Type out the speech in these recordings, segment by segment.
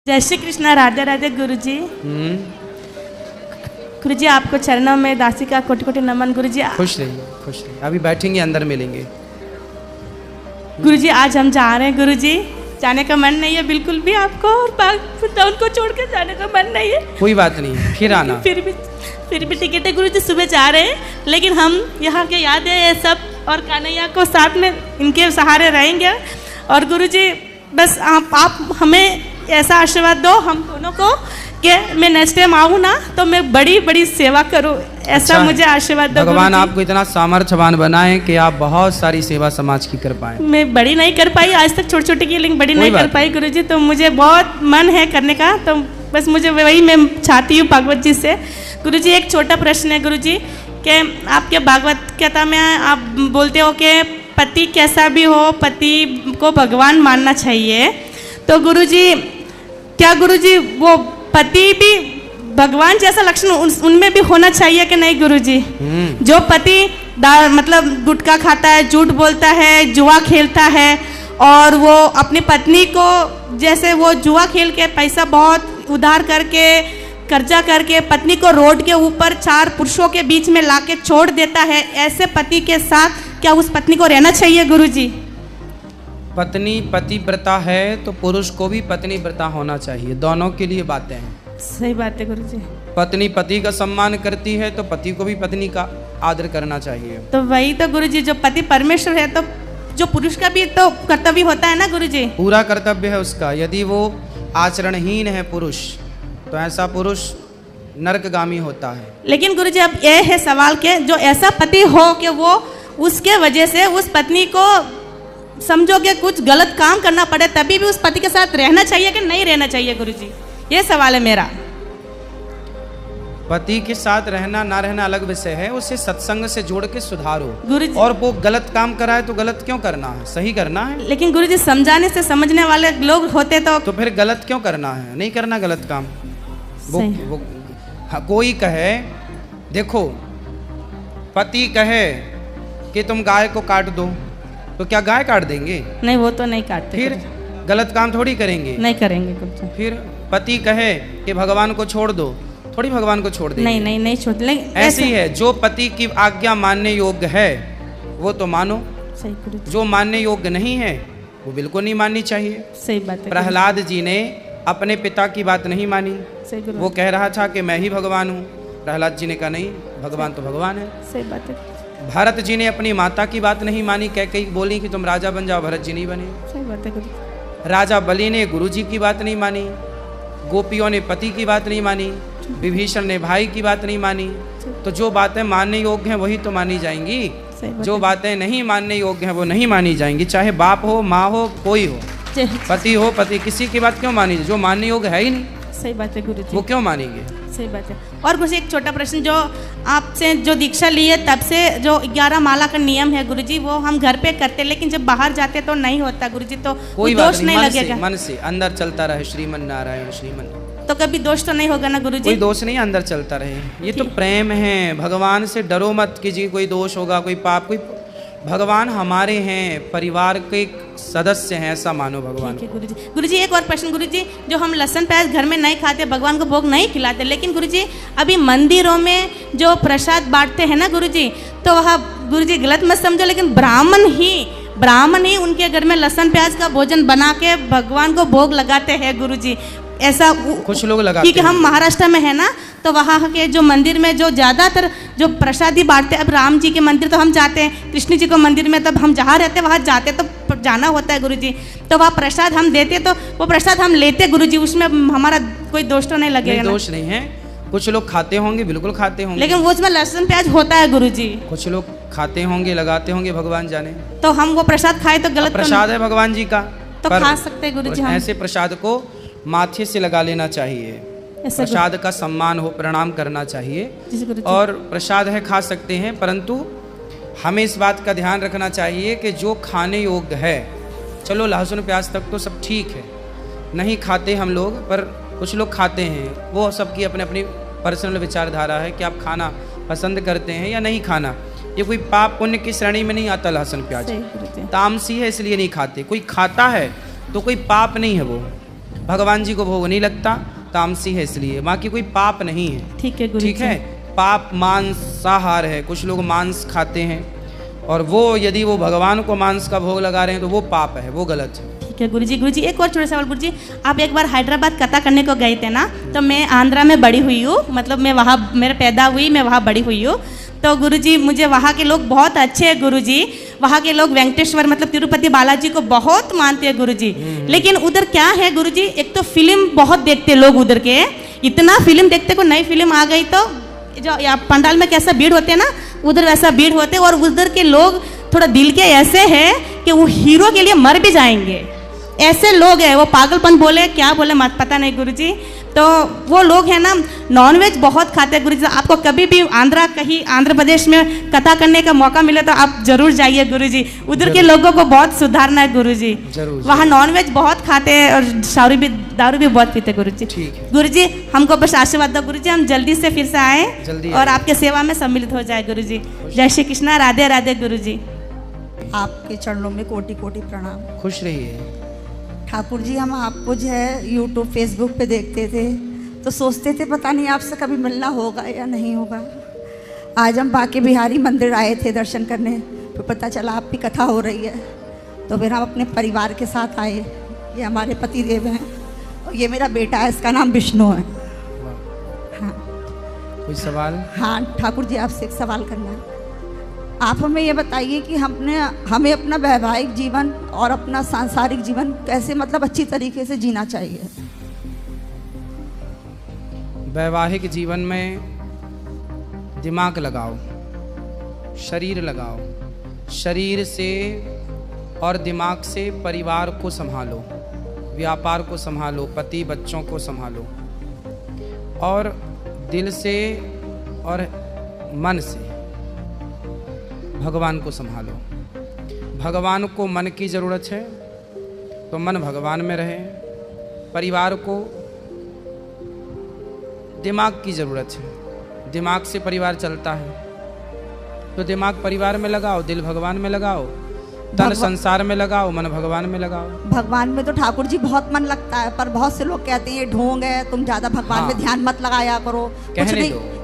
जय श्री कृष्णा। राधे राधे गुरुजी। गुरुजी आपको चरणों में दासी का कोटि कोटि नमन। गुरुजी खुश रहिए, खुश रहिए। अभी बैठेंगे, अंदर मिलेंगे। गुरुजी आज हम जा रहे हैं। गुरुजी जाने का मन नहीं है बिल्कुल भी आपको, और उनको छोड़ के जाने का मन नहीं है। कोई बात नहीं, फिर आना। फिर भी टिकट है गुरुजी, सुबह जा रहे हैं, लेकिन हम यहाँ के यादें ये सब और कन्हैया को साथ में इनके सहारे रहेंगे। और गुरुजी बस आप हमें ऐसा आशीर्वाद दो हम दोनों को कि मैं नेक्स्ट टाइम आऊँ ना तो मैं बड़ी बड़ी सेवा करूँ, ऐसा मुझे आशीर्वाद दो। भगवान आपको इतना सामर्थ्यवान बनाए कि आप बहुत सारी सेवा समाज की कर पाए। मैं बड़ी नहीं कर पाई आज तक, छोटी छोटी की, लेकिन बड़ी नहीं कर पाई गुरुजी, तो मुझे बहुत मन है करने का, तो बस मुझे वही मैं चाहती हूँ भागवत जी से। गुरुजी एक छोटा प्रश्न है गुरुजी, कि आपके भागवत गीता में आप बोलते हो कि पति कैसा भी हो पति को भगवान मानना चाहिए, तो गुरुजी क्या गुरुजी वो पति भी भगवान जैसा लक्षण उनमें भी होना चाहिए कि नहीं गुरुजी? जो पति मतलब गुटखा खाता है, झूठ बोलता है, जुआ खेलता है, और वो अपनी पत्नी को जैसे वो जुआ खेल के पैसा बहुत उधार करके कर्जा करके पत्नी को रोड के ऊपर 4 पुरुषों के बीच में लाके छोड़ देता है, ऐसे पति के साथ क्या उस पत्नी को रहना चाहिए गुरुजी? पत्नी पतिव्रता है तो पुरुष को भी पत्नी व्रता होना चाहिए, दोनों के लिए बातें हैं। सही बात है गुरुजी। पत्नी पति का सम्मान करती है तो पति को भी पत्नी का आदर करना चाहिए। तो वही तो गुरुजी, जो पति परमेश्वर है तो जो पुरुष का भी तो कर्तव्य होता है ना गुरुजी? पूरा कर्तव्य है उसका। यदि वो आचरणहीन है पुरुष, तो ऐसा पुरुष नरकगामी होता है। लेकिन गुरुजी अब यह है सवाल के जो ऐसा पति हो कि वो उसके वजह से उस पत्नी को समझोगे कुछ गलत काम करना पड़े, तभी भी उस पति के साथ रहना चाहिए कि नहीं रहना चाहिए गुरुजी? ये सवाल है मेरा। पति के साथ रहना ना रहना अलग विषय है, उसे सत्संग से जोड़ के सुधारो गुरुजी। और वो गलत काम कराए तो गलत क्यों करना है, सही करना है। लेकिन गुरुजी समझाने से समझने वाले लोग होते तो फिर गलत क्यों करना है? नहीं करना गलत काम। वो कोई कहे, देखो पति कहे कि तुम गाय को काट दो, तो क्या गाय काट देंगे? नहीं, वो तो नहीं काटते। फिर गलत काम थोड़ी करेंगे, नहीं करेंगे गुरुजी। फिर पति कहे कि भगवान को छोड़ दो, थोड़ी भगवान को छोड़ देंगे। नहीं छोड़ देंगे। ऐसी है, जो पति की आज्ञा मानने योग्य है वो तो मानो, सही गुरुजी। जो मानने योग्य नहीं है वो बिल्कुल नहीं माननी चाहिए। सही बात है। प्रहलाद जी ने अपने पिता की बात नहीं मानी, वो कह रहा था कि मैं ही भगवान हूँ। प्रहलाद जी ने कहा नहीं, भगवान तो भगवान है। सही बात है। भरत जी ने अपनी माता की बात नहीं मानी, कई बोली कि तुम राजा बन जाओ, भरत जी नहीं बने। सही बात है। राजा बलि ने गुरु जी की बात नहीं मानी, गोपियों ने पति की बात नहीं मानी, विभीषण ने भाई की बात नहीं मानी। तो जो बातें मानने योग्य हैं वही तो मानी जाएंगी, जो बातें नहीं मानने योग्य हैं वो नहीं मानी जाएंगी, चाहे बाप हो, माँ हो, कोई हो, पति हो, पति, किसी की बात क्यों मानी? जो मानने योग्य है ही नहीं। सही बात है गुरुजी। वो क्यों मानेंगे? सही बात है। और गुरुजी एक छोटा प्रश्न, जो आपसे जो दीक्षा ली है तब से जो 11 माला का नियम है गुरुजी, वो हम घर पे करते, लेकिन जब बाहर जाते तो नहीं होता गुरुजी, तो कोई दोष नहीं लगेगा? मन से अंदर चलता रहे श्रीमन नारायण श्रीमन, तो कभी दोष तो नहीं होगा ना गुरुजी? कोई दोष नहीं, अंदर चलता रहे। ये तो प्रेम है, भगवान से डरो मत कि जी कोई दोष होगा, कोई पाप, कोई भगवान हमारे हैं, परिवार के एक सदस्य हैं, ऐसा मानो भगवान। गुरुजी। गुरुजी एक और प्रश्न गुरुजी, जो हम लहसुन प्याज घर में नहीं खाते, भगवान को भोग नहीं खिलाते, लेकिन गुरुजी अभी मंदिरों में जो प्रसाद बांटते हैं ना गुरुजी, तो वह गुरुजी गलत मत समझो, लेकिन ब्राह्मण ही उनके घर में लहसुन प्याज का भोजन बना के भगवान को भोग लगाते हैं गुरुजी। ऐसा कुछ लोग लगाते हैं, क्योंकि हम महाराष्ट्र में है ना, तो वहाँ के जो मंदिर में जो ज़्यादातर जो प्रसादी बांटते हैं, अब राम जी के मंदिर तो हम जाते हैं, कृष्ण जी के मंदिर में तब हम जहाँ रहते हैं वहाँ जाते तो जाना होता है गुरुजी, तो वहाँ प्रसाद हम देते, तो वो प्रसाद हम लेते गुरुजी, उसमें हमारा कोई दोष तो नहीं लगेगा? दोष नहीं है। कुछ लोग खाते होंगे, बिल्कुल खाते होंगे, लेकिन वो उसमें लहसुन प्याज होता है गुरुजी। कुछ लोग खाते होंगे, लगाते होंगे, भगवान जाने। तो हम वो प्रसाद खाए तो गलत? प्रसाद है भगवान जी का, तो खा सकते हैं गुरुजी। ऐसे प्रसाद को माथे से लगा लेना चाहिए, प्रसाद का सम्मान हो, प्रणाम करना चाहिए। और प्रसाद है खा सकते हैं, परंतु हमें इस बात का ध्यान रखना चाहिए कि जो खाने योग्य है, चलो लहसुन प्याज तक तो सब ठीक है, नहीं खाते हम लोग, पर कुछ लोग खाते हैं, वो सबकी अपनी अपनी पर्सनल विचारधारा है कि आप खाना पसंद करते हैं या नहीं खाना। ये कोई पाप पुण्य की श्रेणी में नहीं आता लहसुन प्याज, तामसी है इसलिए नहीं खाते। कोई खाता है तो कोई पाप नहीं है वो, भगवान जी को भोग नहीं लगता, तामसी है इसलिए, बाकी कोई पाप नहीं है। ठीक है गुरुजी। ठीक है, पाप मांसाहार है, कुछ लोग मांस खाते हैं और वो यदि वो भगवान को मांस का भोग लगा रहे हैं तो वो पाप है, वो गलत है। ठीक है गुरुजी। गुरुजी एक और छोटा सवाल गुरुजी, आप एक बार हैदराबाद कथा करने को गए थे ना, तो मैं आंध्रा में बड़ी हुई हूँ, मतलब मैं वहाँ मेरे पैदा हुई, मैं वहाँ बड़ी हुई हूँ। तो गुरुजी मुझे वहाँ के लोग बहुत अच्छे हैं गुरुजी, वहाँ के लोग वेंकटेश्वर मतलब तिरुपति बालाजी को बहुत मानते हैं गुरुजी। लेकिन उधर क्या है गुरुजी, एक तो फिल्म बहुत देखते लोग उधर के, इतना फिल्म देखते को नई फिल्म आ गई तो जो या पंडाल में कैसा भीड़ होते हैं ना, उधर वैसा भीड़ होते, और उधर के लोग थोड़ा दिल के ऐसे हैं कि वो हीरो के लिए मर भी जाएंगे, ऐसे लोग हैं। वो पागलपन बोले क्या बोले मत पता नहीं गुरुजी। तो वो लोग हैं ना नॉनवेज बहुत खाते हैं गुरुजी। आपको कभी भी आंध्र प्रदेश में कथा करने का मौका मिले तो आप जरूर जाइए गुरुजी, उधर के लोगों को बहुत सुधारना है गुरुजी। वहाँ नॉनवेज बहुत खाते हैं और दारू भी बहुत पीते गुरुजी। गुरुजी हमको बस आशीर्वाद दो गुरुजी, हम जल्दी से फिर से आए और आपके सेवा में सम्मिलित हो जाए गुरुजी। जय श्री कृष्णा, राधे राधे गुरुजी। आपके चरणों में कोटि कोटि प्रणाम। खुश रहिए ठाकुर जी। हम आपको जो है यूट्यूब फेसबुक पे देखते थे तो सोचते थे पता नहीं आपसे कभी मिलना होगा या नहीं होगा। आज हम बांके बिहारी मंदिर आए थे दर्शन करने, तो पता चला आपकी कथा हो रही है, तो फिर हम अपने परिवार के साथ आए। ये हमारे पति देव हैं और ये मेरा बेटा है, इसका नाम विष्णु है। हाँ कोई सवाल? हाँ ठाकुर जी आपसे एक सवाल करना है। आप हमें ये बताइए कि हमें अपना वैवाहिक जीवन और अपना सांसारिक जीवन कैसे मतलब अच्छी तरीके से जीना चाहिए। वैवाहिक जीवन में दिमाग लगाओ, शरीर लगाओ, शरीर से और दिमाग से परिवार को संभालो, व्यापार को संभालो, पति बच्चों को संभालो, और दिल से और मन से भगवान को संभालो। भगवान को मन की ज़रूरत है तो मन भगवान में रहे, परिवार को दिमाग की ज़रूरत है, दिमाग से परिवार चलता है, तो दिमाग परिवार में लगाओ, दिल भगवान में लगाओ, तन संसार में लगाओ, मन भगवान में लगाओ। भगवान में तो ठाकुर जी बहुत मन लगता है, पर बहुत से लोग कहते हैं ये ढोंग है, तुम ज़्यादा भगवान में ध्यान मत लगाया करो,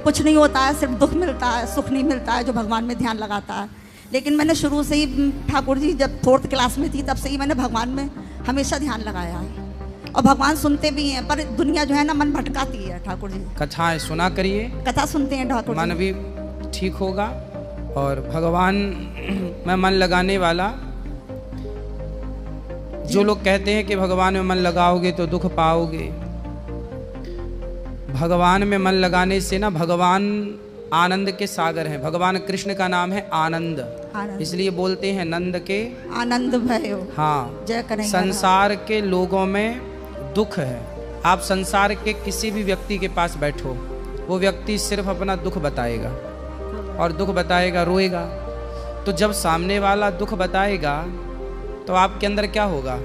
कुछ नहीं होता है, सिर्फ दुख मिलता है, सुख नहीं मिलता है जो भगवान में ध्यान लगाता है। लेकिन मैंने शुरू से ही ठाकुर जी जब 4th क्लास में थी तब से ही मैंने भगवान में हमेशा ध्यान लगाया है, और भगवान सुनते भी हैं, पर दुनिया जो है ना मन भटकाती है ठाकुर जी। कथाएं सुना करिए, कथा सुनते हैं ठाकुर जी, मन भी ठीक होगा। और भगवान में मन लगाने वाला, जो लोग कहते हैं कि भगवान में मन लगाओगे तो दुख पाओगे, भगवान में मन लगाने से ना, भगवान आनंद के सागर हैं। भगवान कृष्ण का नाम है आनंद, इसलिए बोलते हैं नंद के आनंद भयो। हाँ, जय करें। संसार के लोगों में दुख है। आप संसार के किसी भी व्यक्ति के पास बैठो, वो व्यक्ति सिर्फ अपना दुख बताएगा और दुख बताएगा, रोएगा। तो जब सामने वाला दुख बताएगा तो आपके अंदर क्या होगा?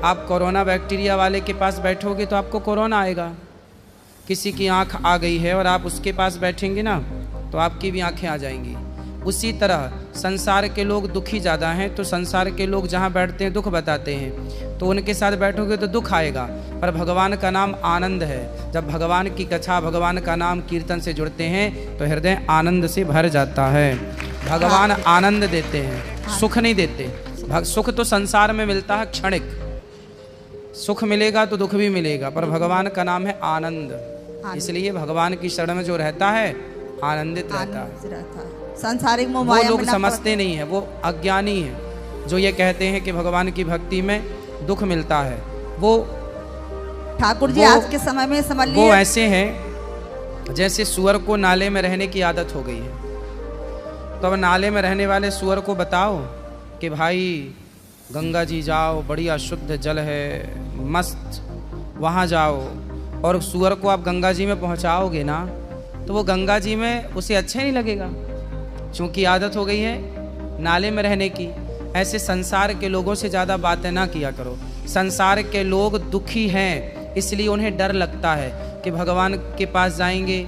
आप कोरोना बैक्टीरिया वाले के पास बैठोगे तो आपको कोरोना आएगा। किसी की आंख आ गई है और आप उसके पास बैठेंगे ना तो आपकी भी आंखें आ जाएंगी। उसी तरह संसार के लोग दुखी ज़्यादा हैं, तो संसार के लोग जहाँ बैठते हैं दुख बताते हैं, तो उनके साथ बैठोगे तो दुख आएगा। पर भगवान का नाम आनंद है। जब भगवान की कथा, भगवान का नाम कीर्तन से जुड़ते हैं तो हृदय आनंद से भर जाता है। भगवान आनंद देते हैं, सुख नहीं देते। सुख तो संसार में मिलता है क्षणिक, सुख मिलेगा तो दुख भी मिलेगा, पर भगवान का नाम है आनंद। इसलिए भगवान की शरण में जो रहता है आनंदित रहता है। सांसारिक वो लोग समझते नहीं है, वो अज्ञानी है जो ये कहते हैं कि भगवान की भक्ति में दुख मिलता है। वो ठाकुर जी आज के समय में समझ लीजिए वो ऐसे हैं जैसे सुअर को नाले में रहने की आदत हो गई है। तो अब नाले में रहने वाले सुअर को बताओ कि भाई गंगा जी जाओ, बढ़िया शुद्ध जल है, मस्त, वहाँ जाओ, और सुअर को आप गंगा जी में पहुँचाओगे ना तो वो गंगा जी में उसे अच्छा नहीं लगेगा, क्योंकि आदत हो गई है नाले में रहने की। ऐसे संसार के लोगों से ज़्यादा बातें ना किया करो। संसार के लोग दुखी हैं, इसलिए उन्हें डर लगता है कि भगवान के पास जाएंगे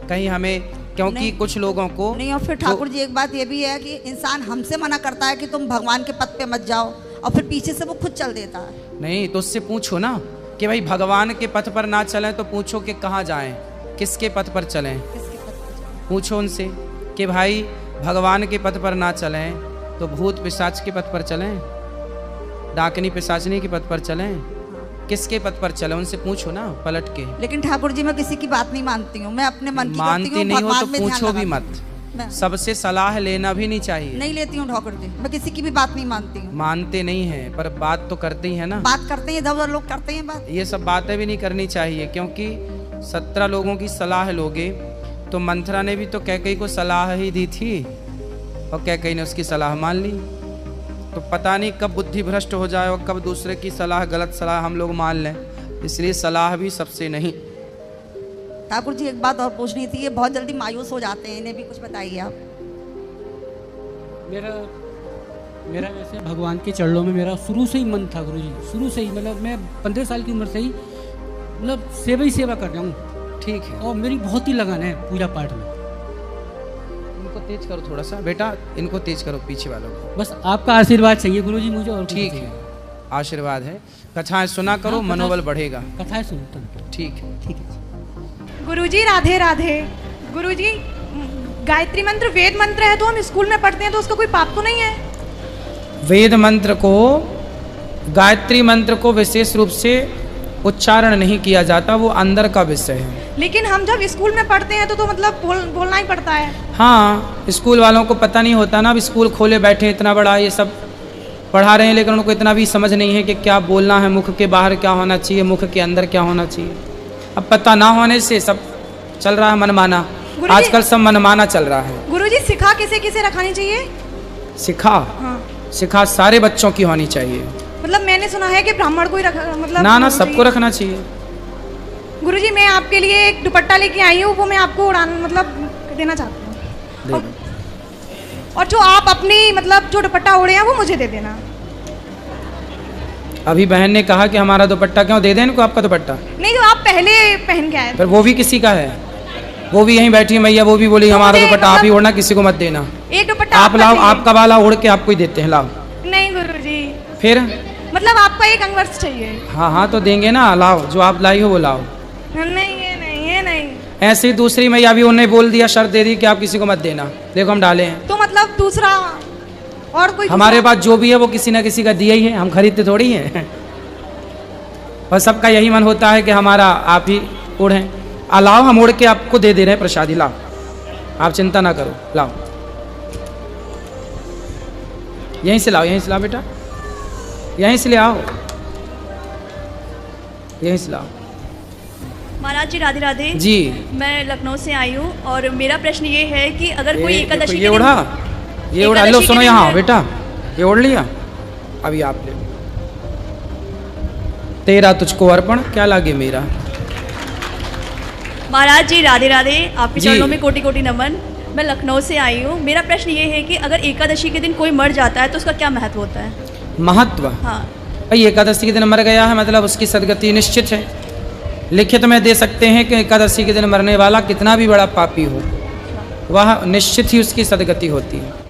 कहीं हमें, क्योंकि कुछ लोगों को नहीं। और फिर ठाकुर जी एक बात ये भी है कि इंसान हमसे मना करता है कि तुम भगवान के पद पे मत जाओ, और फिर पीछे से वो खुद चल देता है। नहीं तो उससे पूछो ना कि भाई भगवान के पथ पर ना चलें तो पूछो कि कहाँ जाएं, किसके पथ पर चलें। पूछो उनसे कि भाई भगवान के पथ पर ना चलें तो भूत पिशाच के पथ पर चलें, डाकनी पिशाचनी के पथ पर चलें, किसके पथ पर चलें, उनसे पूछो ना पलट के। लेकिन ठाकुर जी मैं किसी की बात नहीं मानती हूँ, मैं अपने मन की मानती नहीं हो तो पूछो भी मत, सबसे सलाह लेना भी नहीं चाहिए। नहीं लेती हूँ ठाकुर जी, मैं किसी की भी बात नहीं मानती हूँ। मानते नहीं हैं पर बात तो करते ही है ना। बात करते हैं, इधर लोग करते हैं बात। ये सब बातें भी नहीं करनी चाहिए, क्योंकि 17 लोगों की सलाह लोगे तो मंथरा ने भी तो कैकेयी को सलाह ही दी थी और कैकेयी ने उसकी सलाह मान ली। तो पता नहीं कब बुद्धि भ्रष्ट हो जाए और कब दूसरे की सलाह, गलत सलाह हम लोग मान लें, इसलिए सलाह भी सबसे नहीं। ठाकुर जी एक बात और पूछनी थी, ये बहुत जल्दी मायूस हो जाते हैं, इन्हें भी कुछ बताइए आप। मेरा वैसे भगवान के चरणों में मेरा शुरू से ही मन था गुरु जी, शुरू से ही, मतलब मैं 15 साल की उम्र से ही मतलब सेवा ही सेवा कर रहा हूँ। ठीक है, और मेरी बहुत ही लगन है पूजा पाठ में। इनको तेज करो थोड़ा सा बेटा, इनको तेज करो पीछे वालों को। बस आपका आशीर्वाद चाहिए गुरु जी मुझे, और ठीक है, आशीर्वाद है। कथाएं सुना करो, मनोबल बढ़ेगा। कथाएं सुनता हूँ। ठीक है, ठीक है। गुरुजी राधे राधे। गुरुजी गायत्री मंत्र वेद मंत्र है तो हम स्कूल में पढ़ते हैं तो उसका कोई पाप तो नहीं है? वेद मंत्र को, गायत्री मंत्र को विशेष रूप से उच्चारण नहीं किया जाता, वो अंदर का विषय है। लेकिन हम जब स्कूल में पढ़ते हैं तो मतलब बोलना ही पड़ता है। हाँ, स्कूल वालों को पता नहीं होता ना, अब स्कूल खोले बैठे इतना बड़ा ये सब पढ़ा रहे हैं, लेकिन उनको इतना भी समझ नहीं है कि क्या बोलना है, मुख के बाहर क्या होना चाहिए, मुख के अंदर क्या होना चाहिए। अब पता ना होने से सब चल रहा है मनमाना, आजकल सब मनमाना चल रहा है। गुरुजी सिखा किसे किसे रखानी चाहिए? सिखा, हाँ। सिखा सारे बच्चों की होनी चाहिए। मतलब मैंने सुना है कि ब्राह्मण को ही रखा, मतलब ना सबको रखना चाहिए। गुरुजी मैं आपके लिए एक दुपट्टा लेके आई हूँ, वो मैं आपको उड़ान मतलब देना चाहती हूँ, और जो आप अपनी मतलब जो दुपट्टा ओढ़े हैं वो मुझे दे देना। अभी बहन ने कहा कि हमारा दुपट्टा, क्यों दे दें इनको आपका दुपट्टा? नहीं, जो आप पहले पहन के आए थे। पर वो भी किसी का है, वो भी यहीं बैठी है मैया, वो भी बोली हमारा दुपट्टा आप ही ओढ़ना, किसी को मत देना। एक दुपट्टा आप लाओ, आपका वाला ओढ़ के आपको ही देते हैं, लाओ। नहीं गुरुजी, फिर मतलब आपका एक अंगवस्त्र चाहिए। हाँ हाँ तो देंगे ना, लाओ जो आप लाई हो वो लाओ। नहीं ये नहीं। ऐसे ही दूसरी मैया भी उन्होंने बोल दिया, शर्त दे दी कि आप किसी को मत देना। देखो हम डाले हैं, तो मतलब दूसरा और कोई हमारे पास जो भी है वो किसी ना किसी का दिया ही है, हम खरीदते थोड़ी हैं। और सबका यही मन होता है कि हमारा आप ही ओढ़ें। लाओ, हम ओढ़ के आपको दे रहे हैं प्रसादी, लाओ, आप चिंता ना करो, लाओ यहीं से लाओ, यहीं से लाओ बेटा, यहीं से ले आओ, यहीं से लाओ। महाराज जी राधे राधे जी, मैं लखनऊ से आई हूँ और मेरा प्रश्न ये है कि अगर कोई एकादशी ये ओढ़ा, ये ओढ़ा लो, सुनो यहाँ बेटा, ये ओढ़ लिया, अभी आप ले, तेरा तुझको अर्पण, क्या लागे मेरा। महाराज जी राधे राधे, आपके चरणों में कोटि कोटि नमन। मैं लखनऊ से आई हूँ, मेरा प्रश्न ये है कि अगर एकादशी के दिन कोई मर जाता है तो उसका क्या महत्व होता है? महत्व? हाँ भाई एकादशी के दिन मर गया है मतलब उसकी सदगति निश्चित है। लिखित में दे सकते हैं कि एकादशी के दिन मरने वाला कितना भी बड़ा पापी हो, वह निश्चित ही उसकी सदगति होती है।